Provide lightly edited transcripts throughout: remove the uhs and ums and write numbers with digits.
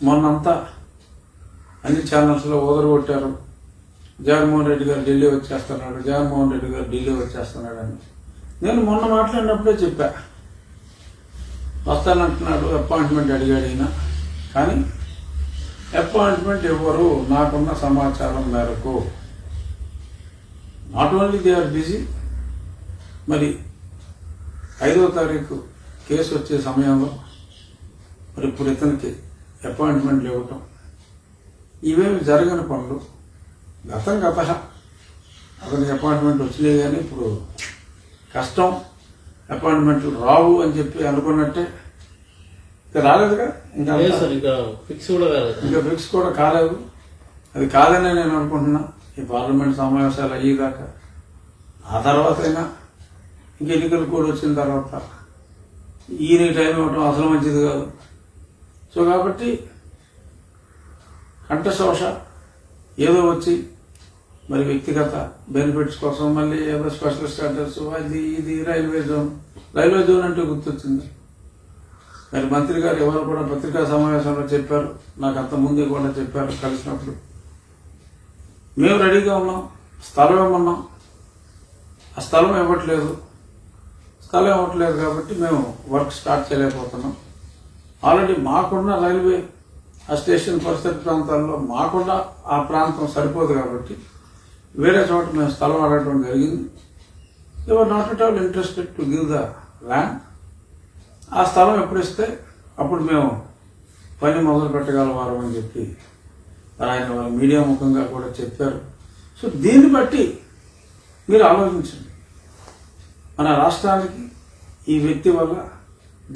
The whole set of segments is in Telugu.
మొన్నంతా అన్ని ఛానల్స్లో ఓదరగొట్టారు. జగన్మోహన్ రెడ్డి గారు ఢిల్లీ వచ్చేస్తున్నాడు, జగన్మోహన్ రెడ్డి గారు ఢిల్లీ వచ్చేస్తున్నాడు అని. నేను మొన్న మాట్లాడినప్పుడే చెప్పా, వస్తానంటున్నాడు, అపాయింట్మెంట్ అడిగాడు ఈయన. కానీ అపాయింట్మెంట్ ఇవ్వరు నాకున్న సమాచారం మేరకు. Not only they are busy, మరి 5వ తారీఖు కేసు వచ్చే సమయంలో మరి ఇప్పుడు ఇతనికి అపాయింట్మెంట్లు ఇవ్వటం ఇవేమి జరగని పనులు. గత అతనికి అపాయింట్మెంట్ వచ్చినాయి, కానీ ఇప్పుడు కష్టం, అపాయింట్మెంట్లు రావు అని చెప్పి అనుకున్నట్టే. ఇంకా రాలేదుగా, ఇంకా ఫిక్స్ కూడా కాలేదు. అది కాదనే నేను అనుకుంటున్నా. ఈ పార్లమెంట్ సమావేశాలు అయ్యేదాకా, ఆ తర్వాత అయినా ఇంక ఎన్నికలు కూడా వచ్చిన తర్వాత ఈయన టైం ఇవ్వటం అసలు మంచిది కాదు. సో కాబట్టి కంఠశోష ఏదో వచ్చి మరి వ్యక్తిగత బెనిఫిట్స్ కోసం మళ్ళీ ఏదో స్పెషల్ స్టాటస్ అది ఇది రైల్వే జోన్ అంటే గుర్తొచ్చింది. మరి మంత్రి గారు ఎవరు కూడా పత్రికా సమావేశంలో చెప్పారు, నాకు అంత ముందే కూడా చెప్పారు కలిసినప్పుడు. మేము రెడీగా ఉన్నాం, స్థలం ఇవ్వమన్నాం, ఆ స్థలం ఇవ్వట్లేదు కాబట్టి మేము వర్క్ స్టార్ట్ చేయలేకపోతున్నాం. ఆల్రెడీ మాకున్న రైల్వే ఆ స్టేషన్ పరిసర ప్రాంతాల్లో మాకున్న ఆ ప్రాంతం సరిపోదు కాబట్టి వేరే చోట మేము స్థలం అడగడం జరిగింది. They were not at all interested to give the land. ఆ స్థలం ఎప్పుడు ఇస్తే అప్పుడు మేము పని మొదలు పెట్టగలవారు అని చెప్పి ఆయన వాళ్ళ మీడియా ముఖంగా కూడా చెప్పారు. సో దీన్ని బట్టి మీరు ఆలోచించండి, మన రాష్ట్రానికి ఈ వ్యక్తి వల్ల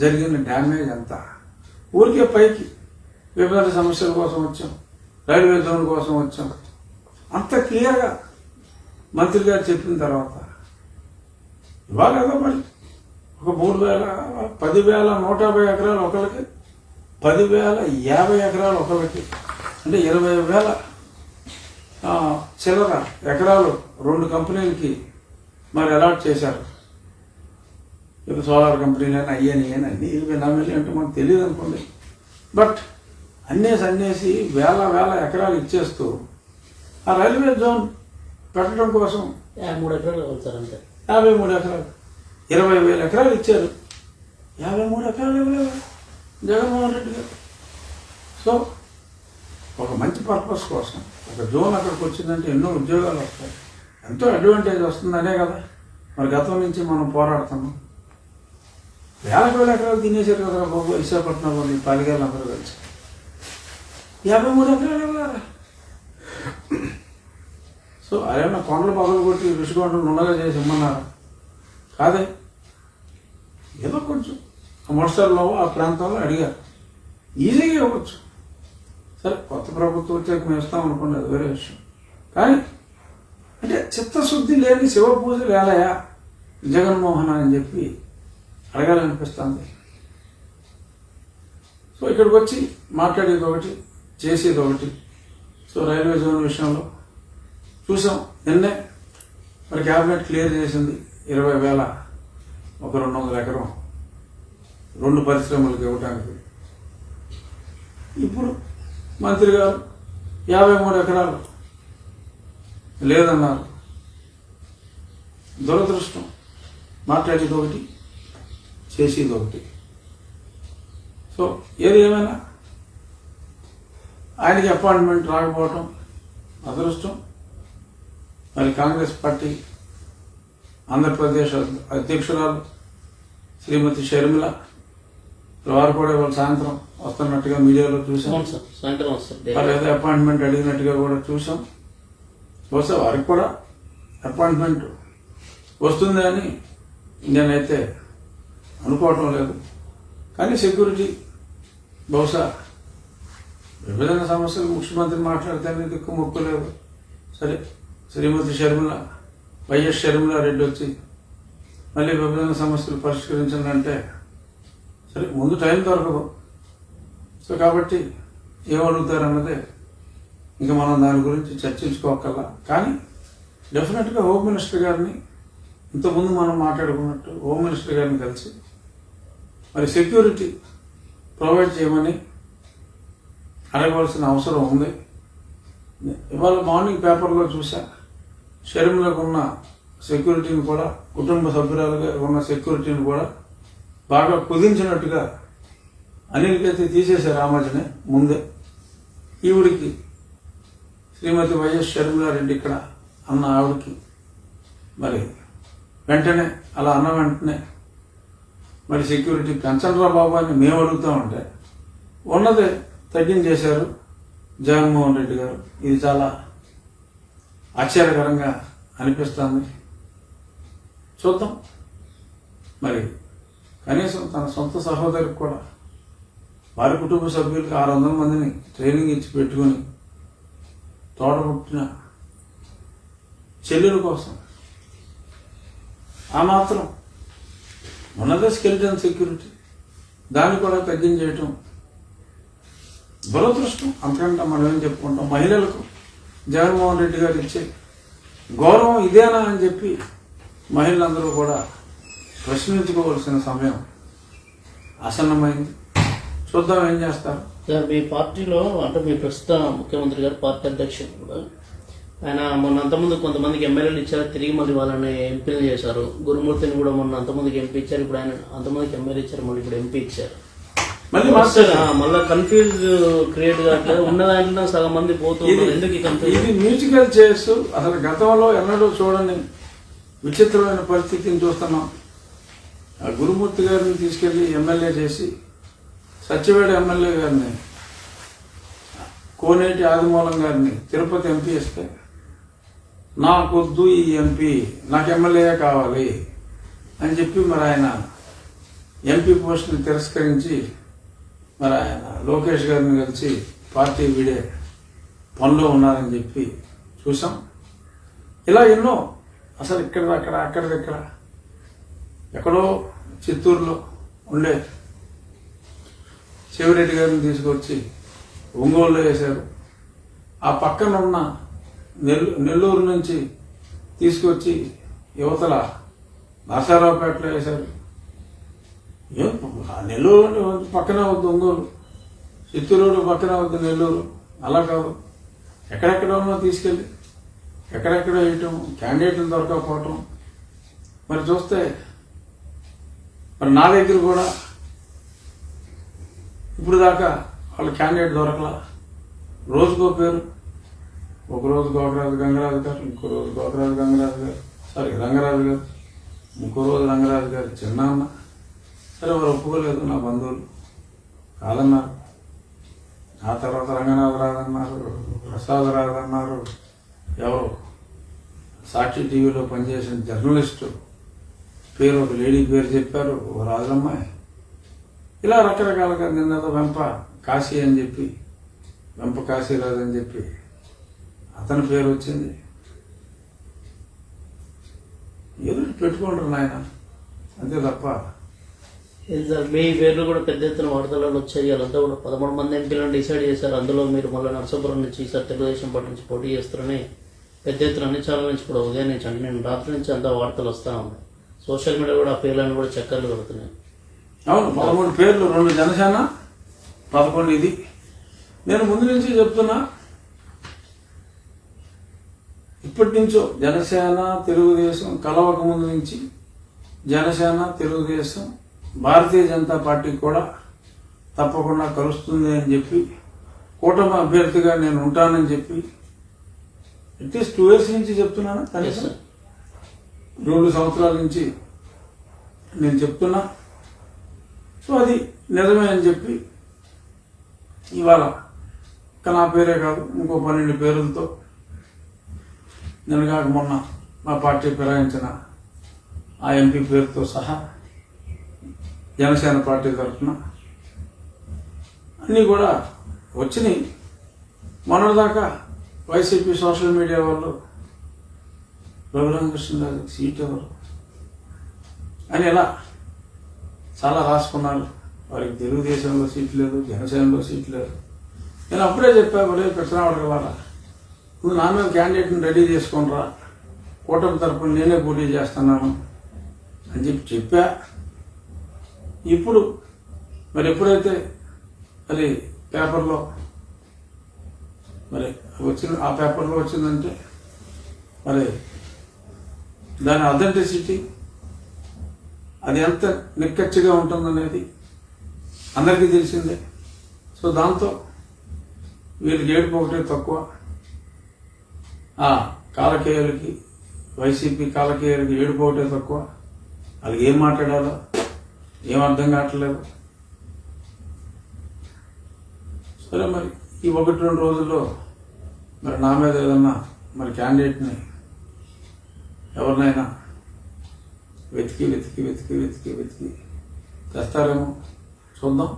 జరిగిన డ్యామేజ్ అంతా. ఊరికే పైకి విభజన సమస్యల కోసం వచ్చాం, రైల్వే జోన్ కోసం వచ్చాం, అంత క్లియర్గా మంత్రి గారు చెప్పిన తర్వాత ఇవాళ కదా మరి ఒక 10,150 ఎకరాలు ఒకరికి, 10,050 ఎకరాలు ఒకరికి, అంటే 20,000 చిల్లర ఎకరాలు 2 కంపెనీలకి మరి అలాట్ చేశారు. ఇప్పుడు సోలార్ కంపెనీలైనా అన్నీ ఇవి నమ్మేసి అంటే మనకు తెలియదు అనుకోండి. బట్ అన్నేసి వేల ఎకరాలు ఇచ్చేస్తూ ఆ రైల్వే జోన్ పెట్టడం కోసం 53 ఎకరాలు అవుతారు అంతే. 53 ఎకరాలు, 20,000 ఎకరాలు ఇచ్చారు. 53 ఎకరాలు ఇవ్వలేదు జగన్మోహన్ రెడ్డి గారు. సో ఒక మంచి పర్పస్ కోసం ఒక జోన్ అక్కడికి వచ్చిందంటే ఎన్నో ఉద్యోగాలు వస్తాయి, ఎంతో అడ్వాంటేజ్ వస్తుందనే కదా మరి గతం నుంచి మనం పోరాడుతున్నాం. 50,000 ఎకరాలు తినేసారు కదా బాబు విశాఖపట్నంలో మీ పాలిగారు అందరూ కలిసి. 53 ఎకరాలు ఇవ్వలేరా? సో అదేమన్నా కొండలు పగలు కొట్టి ఋషికొండలు ఉండగా చేసి ఇమ్మన్నారా? కాదే, ఏదో కొంచెం మొదటిసారిలో ఆ ప్రాంతంలో అడిగారు, ఈజీగా ఇవ్వచ్చు. సరే కొత్త ప్రభుత్వం వచ్చాక మేము ఇస్తాం అనుకోండి, అది వేరే విషయం. కానీ అంటే చిత్తశుద్ధి లేని శివ పూజలు ఏలయా జగన్మోహన్ అని చెప్పి అడగాలనిపిస్తుంది. సో ఇక్కడికి వచ్చి మాట్లాడేది ఒకటి, చేసేది ఒకటి. సో రైల్వే జోన్ విషయంలో చూసాం, నిన్నే మరి క్యాబినెట్ క్లియర్ చేసింది 20,000 ఒక 200 ఎకరం 2 పరిశ్రమలకు ఇవ్వడానికి. ఇప్పుడు మంత్రి గారు 53 ఎకరాలు లేదన్నారు. దురదృష్టం, మాట్లాడేది ఒకటి, చేసేది ఒకటి. సో ఏది ఏమైనా ఆయనకి అపాయింట్మెంట్ రాకపోవటం అదృష్టం. మరి కాంగ్రెస్ పార్టీ ఆంధ్రప్రదేశ్ అధ్యక్షురాలు శ్రీమతి షర్మిల వారు కూడా ఇవాళ సాయంత్రం వస్తున్నట్టుగా మీడియాలో చూసాం. వాళ్ళు ఏదో అపాయింట్మెంట్ అడిగినట్టుగా కూడా చూసాం. బహుశా వారికి కూడా అపాయింట్మెంట్ వస్తుంది అని నేనైతే అనుకోవటం లేదు. కానీ సెక్యూరిటీ బహుశా విభజన సమస్యలు ముఖ్యమంత్రి మాట్లాడితేనే దిక్కు మొక్కు లేదు. సరే శ్రీమతి షర్మిల, వైఎస్ షర్మిల రెడ్డి వచ్చి మళ్ళీ విభజన సమస్యలు పరిష్కరించాలంటే సరే ముందు టైం దొరకదు. సో కాబట్టి ఏమడుగుతారన్నదే ఇంకా మనం దాని గురించి చర్చించుకోకల్లా. కానీ డెఫినెట్గా హోమ్ మినిస్టర్ గారిని ఇంతకుముందు మనం మాట్లాడుకున్నట్టు హోమ్ మినిస్టర్ గారిని కలిసి మరి సెక్యూరిటీ ప్రొవైడ్ చేయమని అడగవలసిన అవసరం ఉంది. ఇవాళ మార్నింగ్ పేపర్లో చూసా, షర్మిలకు ఉన్న సెక్యూరిటీని కూడా, కుటుంబ సభ్యురాలుగా ఉన్న సెక్యూరిటీని కూడా బాగా కుదించినట్టుగా అనిల్కైతే తీసేశారు ఆ మధ్యనే ముందే. ఈవిడికి శ్రీమతి వైఎస్ షర్మిలారెడ్డి ఇక్కడ అన్న ఆవిడకి మరి వెంటనే అలా అన్న వెంటనే మరి సెక్యూరిటీ పెంచండ్రా బాబు అని మేము అడుగుతూ ఉంటే ఉన్నదే తగ్గించేశారు జగన్మోహన్ రెడ్డి గారు. ఇది చాలా ఆశ్చర్యకరంగా అనిపిస్తుంది. చూద్దాం, మరి కనీసం తన సొంత సహోదరికి కూడా వారి కుటుంబ సభ్యులకి 600 మందిని ట్రైనింగ్ ఇచ్చి పెట్టుకుని తోడబుట్టిన చెల్లెల కోసం ఆ మాత్రం ఉన్నదే స్కెలిటన్ సెక్యూరిటీ, దాన్ని కూడా తగ్గించేయటం దురదృష్టం. అంతకంటే మనం ఏం చెప్పుకుంటాం? మహిళలకు జగన్మోహన్ రెడ్డి గారు ఇచ్చే గౌరవం ఇదేనా అని చెప్పి మహిళలందరూ కూడా ప్రశ్నించుకోవాల్సిన సమయం ఆసన్నమైంది. చూద్దాం ఏం చేస్తారు. సార్, మీ పార్టీలో అంటే మీ ప్రస్తుత ముఖ్యమంత్రి గారు పార్టీ అధ్యక్షుడు కూడా ఆయన మొన్న అంతకుముందు కొంతమందికి ఎమ్మెల్యేలు ఇచ్చారు, తిరిగి మళ్ళీ వాళ్ళని ఎంపీలు చేశారు. గురుమూర్తిని కూడా మొన్న అంతమందికి ఎంపీ ఇచ్చారు, ఇప్పుడు ఆయన అంతమందికి ఎమ్మెల్యే ఇచ్చారు, మళ్ళీ ఇప్పుడు ఎంపీ ఇచ్చారు. మళ్ళీ కన్ఫ్యూజ్ క్రియేట్ కావట్లేదు. ఉన్న దాంట్లో సగం మంది పోతుంది. ఎందుకు ఇది మ్యూజికల్ చైర్స్. అసలు గతంలో ఎన్నడూ చూడని విచిత్రమైన పరిస్థితిని చూస్తున్నాం. ఆ గురుమూర్తి గారిని తీసుకెళ్లి ఎమ్మెల్యే చేసి సత్యవేడ ఎమ్మెల్యే గారిని, కోనేటి ఆదిమూలం గారిని తిరుపతి ఎంపీ ఇస్తే నాకొద్దు ఈ ఎంపీ, నాకు ఎమ్మెల్యే కావాలి అని చెప్పి మరి ఆయన ఎంపీ పోస్టుని తిరస్కరించి మరి ఆయన లోకేష్ గారిని కలిసి పార్టీ వీడే పనిలో ఉన్నారని చెప్పి చూసాం. ఇలా ఎన్నో అసలు ఇక్కడ అక్కడ అక్కడిక్కడ ఎక్కడో చిత్తూరులో ఉండే శివరెడ్డి గారిని తీసుకొచ్చి ఒంగోలులో వేశారు. ఆ పక్కన ఉన్న నెల్లూరు నుంచి తీసుకొచ్చి యువతల నరసరావుపేటలో వేశారు. నెల్లూరు పక్కనే వద్దు ఒంగోలు, చిత్తూరు పక్కనే వద్దు నెల్లూరు. అలా కాదు, ఎక్కడెక్కడ ఉన్నా తీసుకెళ్ళి ఎక్కడెక్కడ వేయటం, క్యాండిడేట్లు దొరకకపోవటం. మరి చూస్తే మరి నా దగ్గర కూడా ఇప్పుడు దాకా వాళ్ళ క్యాండిడేట్ దొరకలా. రోజుకో పేరు, ఒకరోజు గోకరాజు గంగరాజు గారు, ఇంకో రోజు గోకరాజు గంగరాజు గారు, రంగరాజు గారు, ఇంకో రోజు రంగరాజు గారు చిన్నాన్న. సరే, వారు ఒప్పుకోలేదు, నా బంధువులు కాదన్నారు. ఆ తర్వాత రంగనాథ్ రాదన్నారు, ప్రసాద్ రాదన్నారు, ఎవరు సాక్షి టీవీలో పనిచేసిన జర్నలిస్టు పేరు, ఒక లేడీ పేరు చెప్పారు, ఓ రాజమ్మాయి. ఇలా రకరకాలుగా నిన్నదో వెంప కాశీ అని చెప్పి, వెంప కాశీరాజు అని చెప్పి అతని పేరు వచ్చింది. ఏదో పెట్టుకుంటారు నాయన, అంతే తప్ప. సార్, మీ పేర్లు కూడా పెద్ద ఎత్తున వార్తలలో వచ్చాయి. వాళ్ళంతా కూడా 13 మంది ఎంపీలను డిసైడ్ చేశారు. అందులో మీరు మళ్ళీ నరసాపురం నుంచి ఈసారి తెలుగుదేశం పార్టీ నుంచి పోటీ చేస్తారని పెద్ద ఎత్తున అన్ని ఛానల్ నుంచి కూడా ఉదయం నుంచి, అంటే నేను రాత్రి నుంచి అంతా వార్తలు వస్తూ ఉన్నాయి. సోషల్ మీడియా కూడా ఆ పేర్లను కూడా చక్కర్లు కొడుతున్నాయి. అవును, 13 పేర్లు, 2 జనసేన, 11 ఇది. నేను ముందు నుంచి చెప్తున్నా, ఇప్పటి నుంచో జనసేన తెలుగుదేశం కలవక ముందు నుంచి జనసేన తెలుగుదేశం భారతీయ జనతా పార్టీ కూడా తప్పకుండా కలుస్తుంది అని చెప్పి, కూటమి అభ్యర్థిగా నేను ఉంటానని చెప్పి అట్లీస్ట్ 2 years నుంచి చెప్తున్నాను. కనీసం 2 సంవత్సరాల నుంచి నేను చెప్తున్నా. సో అది నిజమే అని చెప్పి ఇవాళ ఇక నా పేరే కాదు, ఇంకో 12 పేర్లతో నేను కాక మొన్న మా పార్టీ ఫిరాయించిన ఆ ఎంపీ పేరుతో సహా జనసేన పార్టీ తరఫున అన్నీ కూడా వచ్చినాయి. మొన్నటిదాకా వైసీపీ సోషల్ మీడియా వాళ్ళు రఘురామకృష్ణరాజుకి సీట్ ఎవరు అని ఇలా చాలా రాసుకున్నారు. వారికి తెలుగుదేశంలో సీట్ లేదు, జనసేనలో సీట్ లేదు. నేను అప్పుడే చెప్పా, ఒరే కృష్ణావళి వాళ్ళ, నువ్వు నా మీద క్యాండిడేట్ని రెడీ చేసుకునిరా, కూటమి తరఫున నేనే పోటీ చేస్తున్నాను అని చెప్పా. ఇప్పుడు మరి ఎప్పుడైతే అది పేపర్లో మరి ఆ పేపర్లో వచ్చిందంటే మరి దాని అథెంటిసిటీ అది ఎంత నిక్కచ్చిగా ఉంటుందనేది అందరికీ తెలిసిందే. సో దాంతో వీళ్ళకి ఏడుపు ఒకటే తక్కువ. ఆ కాలకేయులకి, వైసీపీ కాలకేయులకి ఏడుపు ఒకటే తక్కువ. వాళ్ళకి ఏం మాట్లాడాలో ఏం అర్థం కావట్లేదు. సరే మరి ఈ 1-2 రోజుల్లో మరి నా మీద ఏదన్నా మరి క్యాండిడేట్ని ఎవరినైనా వెతికి వెతికి వెతికి వెతికి వెతికి తెస్తారేమో చూద్దాం.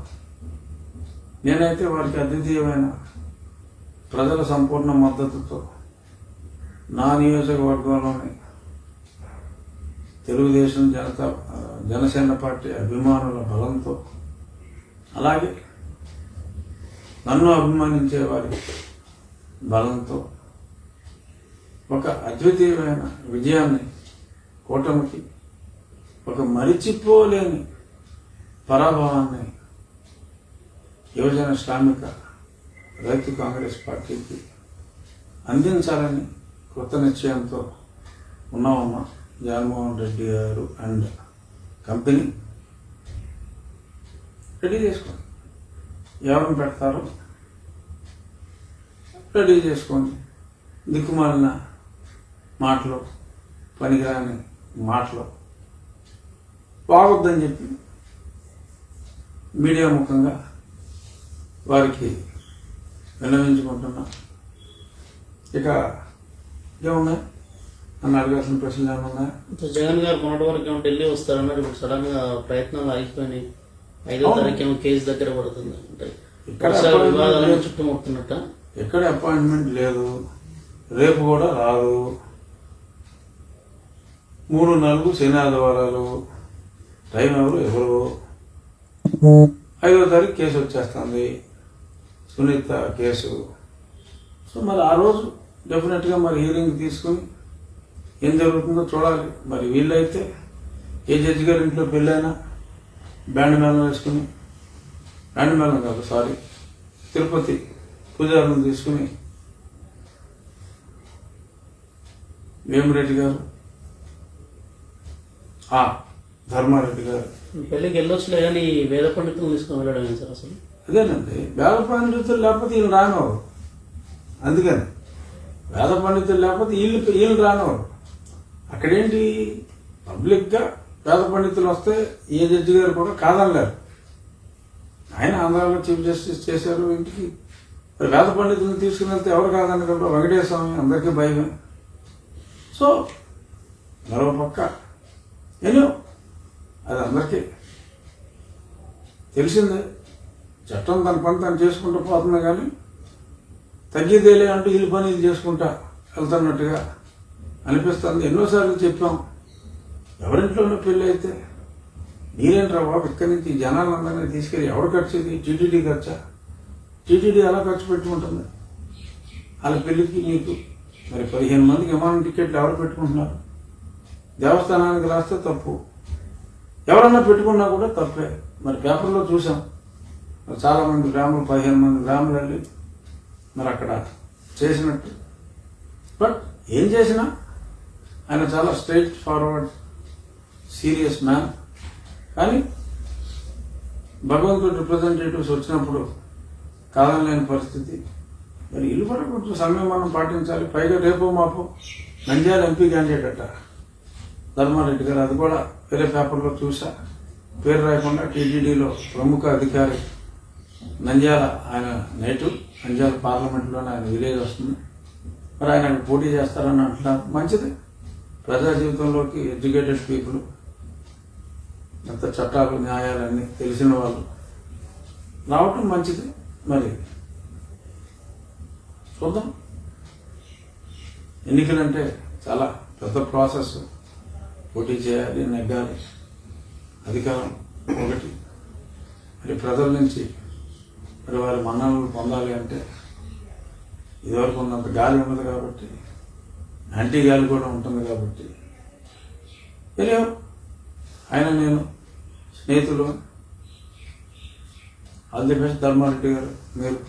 నేనైతే వారికి అద్వితీయమైన ప్రజల సంపూర్ణ మద్దతుతో నా నియోజకవర్గంలోని తెలుగుదేశం జనసేన పార్టీ అభిమానుల బలంతో, అలాగే నన్ను అభిమానించే వారి బలంతో ఒక అద్వితీయమైన విజయాన్ని, కూటమికి ఒక మరిచిపోలేని పరాభవాన్ని యువజన శ్రామిక రైతు కాంగ్రెస్ పార్టీకి అందించాలని కొత్త నిశ్చయంతో ఉన్నామమ్మా. జగన్మోహన్ రెడ్డి గారు అండ్ కంపెనీ రెడీ చేసుకోండి. ఎవరిని పెడతారో రెడీ చేసుకోండి. దిక్కుమాలిన మాటలు, పనికిరాని మాటలు బాగొద్దని చెప్పి మీడియా ముఖంగా వారికి విన్నవించుకుంటున్నా. ఇక ఏమున్నాయి నన్ను అడగాల్సిన ప్రశ్నలు ఏమన్నాయి? జగన్ గారు మొన్నటి వరకు ఏమో ఢిల్లీ వస్తారన్నారు. ఇప్పుడు సడన్ గా ప్రయత్నాలు ఆగిపోయినాయి. 5వ తారీఖు ఏమో కేసు దగ్గర పడుతుంది అంటే వివాదాలను చుట్టుముడుతున్నట్ట. ఎక్కడ అపాయింట్మెంట్ లేదు, రేపు కూడా రాదు. 3-4 శని ఆదివారాలు, టైం ఎవరు 5వ తారీఖు కేసు వచ్చేస్తుంది, సునీత కేసు. సో మరి ఆ రోజు డెఫినెట్గా మరి హీరింగ్ తీసుకుని ఏం జరుగుతుందో చూడాలి. మరి వీళ్ళైతే ఏ జడ్జి గారి ఇంట్లో పెళ్ళైనా బ్యాండ్ మేళం వేసుకుని, బ్యాండ్ మేళం కాదు సారీ, తిరుపతి పూజారులను తీసుకుని వేమిరెడ్డి గారు, ధర్మారెడ్డి గారు పెళ్ళికి వెళ్ళొచ్చులే కానీ వేద పండితులు తీసుకుని వెళ్ళడం సార్ అసలు. అదేనండి, వేద పండితులు లేకపోతే వీళ్ళు రానివారు. అందుకని వేద పండితులు లేకపోతే వీళ్ళు రానివారు. అక్కడేంటి పబ్లిక్గా వేద పండితులు వస్తే ఏ జడ్జి గారు కూడా కాదనలేరు. ఆయన ఆంధ్రాలో చీఫ్ జస్టిస్ చేశారు ఇంటికి. మరి వేద పండితులను తీసుకుని వెళ్తే ఎవరు కాదనగలరు? వెంకటేశ్వర స్వామి అందరికీ భయమే. సో మరో పక్క ఏనో అది అందరికీ తెలిసిందే. చట్టం తన పని తను చేసుకుంటూ పోతుంది, కానీ తగ్గేదేలే అంటూ వీళ్ళ పని ఇది చేసుకుంటా వెళ్తున్నట్టుగా అనిపిస్తుంది. ఎన్నోసార్లు చెప్పాం, ఎవరింట్లోనూ పెళ్ళి అయితే మీరేంట్రా బాబు ఇక్కడి నుంచి జనాలందరినీ తీసుకెళ్ళి ఎవరు ఖర్చు? ఇది టీటీడీ ఖర్చా? టీటీడీ ఎలా ఖర్చు పెట్టుకుంటుంది? వాళ్ళ పెళ్ళికి మీకు మరి 15 మందికి విమానం టికెట్లు ఎవరు పెట్టుకుంటున్నారు? దేవస్థానానికి రాస్తే తప్పు, ఎవరన్నా పెట్టుకున్నా కూడా తప్పే. మరి పేపర్లో చూసాం, మరి చాలామంది గ్రాములు 15 మంది గ్రాములు వెళ్ళి మరి అక్కడ చేసినట్టు. బట్ ఏం చేసినా ఆయన చాలా స్ట్రైట్ ఫార్వర్డ్ సీరియస్ మ్యాన్. కానీ భగవంతుడు రిప్రజెంటేటివ్స్ వచ్చినప్పుడు కాదనలేని పరిస్థితి. మరి ఇల్లు కూడా కొంచెం సంయమనం పాటించాలి. పైగా రేపో మాపో నంద్యాల ఎంపీ క్యాండిడేట్ అట ధర్మారెడ్డి గారు, అది కూడా వేరే పేపర్లో చూసా. పేరు రాయకుండా టీటీడీలో ప్రముఖ అధికారి, నంద్యాల ఆయన నేటివ్, నంద్యాల పార్లమెంట్లోనే ఆయన విలేజ్ వస్తుంది. మరి ఆయన పోటీ చేస్తారని అంటున్నారు. మంచిది, ప్రజా జీవితంలోకి ఎడ్యుకేటెడ్ పీపుల్, ఎంత చట్టాలు న్యాయాలన్నీ తెలిసిన వాళ్ళు రావటం మంచిది. మరి చూద్దాం. ఎన్నికలంటే చాలా పెద్ద ప్రాసెస్. పోటీ చేయాలి, నెగ్గాలి, అధికారం ఒకటి. మరి ప్రజల నుంచి మరి వారి మన్ననలు పొందాలి అంటే ఇదివరకు ఉన్నంత గాలి ఉండదు కాబట్టి, యాంటీ గాలి కూడా ఉంటుంది కాబట్టి తెలియదు. ఆయన నేను స్నేహితులు. ఆల్ ది బెస్ట్ ధర్మారెడ్డి గారు. మీరు